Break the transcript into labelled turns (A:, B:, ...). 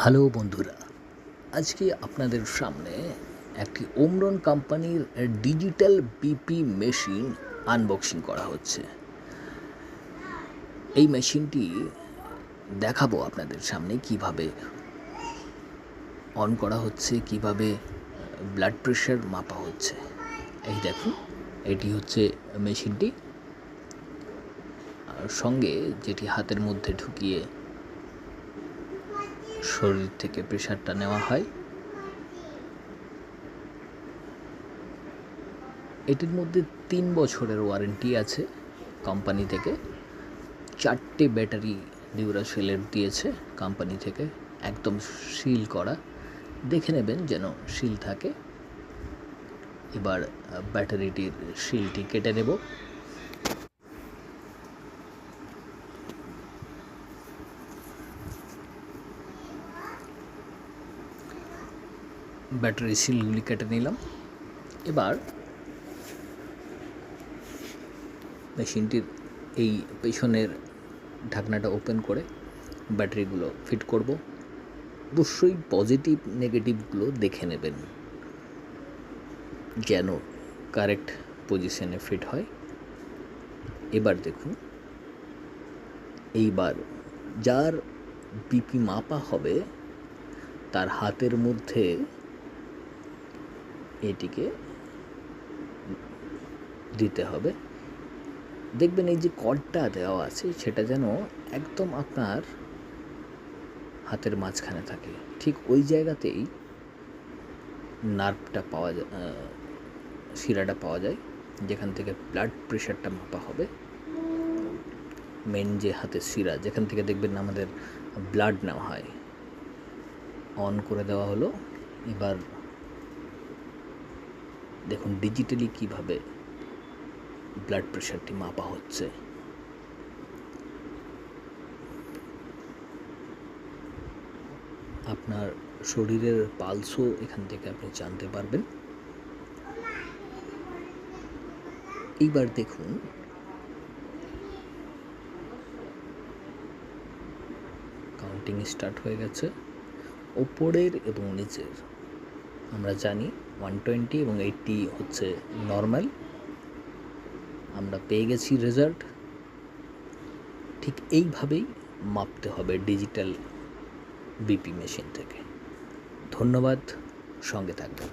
A: Hello বন্ধুরা, আজকে আপনাদের সামনে একটি ওমরন কোম্পানির ডিজিটাল বিপি মেশিন আনবক্সিং করা হচ্ছে। এই মেশিনটি দেখাবো আপনাদের সামনে কিভাবে অন করা হচ্ছে, কিভাবে ব্লাড প্রেশার মাপা হচ্ছে। এই দেখুন, এটি হচ্ছে মেশিনটি, আর সঙ্গে যেটি হাতের মধ্যে ঢুকিয়ে শরীর থেকে প্রেশারটা নেওয়া হয়। এটির মধ্যে 3 বছরের ওয়ারেন্টি আছে কোম্পানি থেকে। 4টে ব্যাটারি ডিউরাসেলের দিয়েছে কোম্পানি থেকে, একদম সিল করা। দেখে নেবেন যেন সিল থাকে। এবার ব্যাটারিটির সিলটি কেটে নেব। ব্যাটারি সিলগুলি কেটে নিলাম। এবার মেশিনটির এই পেছনের ঢাকনাটা ওপেন করে ব্যাটারিগুলো ফিট করব। অবশ্যই পজিটিভ নেগেটিভগুলো দেখে নেবেন যেন কারেক্ট পজিশনে ফিট হয়। এবার দেখুন, এইবার যার বিপি মাপা হবে তার হাতের মধ্যে এটিকে দিতে হবে। দেখবেন এই যে কর্ডটা দেওয়া আছে সেটা যেন একদম আপনার হাতের মাঝখানে থাকে। ঠিক ওই জায়গাতেই নার্ভটা পাওয়া যায়, শিরাটা পাওয়া যায়, যেখান থেকে ব্লাড প্রেশারটা মাপা হবে। মেন যে হাতের শিরা, যেখান থেকে দেখবেন আমাদের ব্লাড নেওয়া হয়। অন করে দেওয়া হলো। এবার দেখুন ডিজিটালি কিভাবে ব্লাড প্রেশারটি মাপা হচ্ছে। আপনার শরীরের পালসও এখান থেকে আপনি জানতে পারবেন। এইবার দেখুন, কাউন্টিং স্টার্ট হয়ে গেছে। ওপরের এবং নিচের আমরা জানি 120 এবং 80 হচ্ছে নর্মাল। আমরা পেয়ে গেছি রেজাল্ট। ঠিক এইভাবেই মাপতে হবে ডিজিটাল বিপি মেশিন থেকে। ধন্যবাদ, সঙ্গে থাকবেন।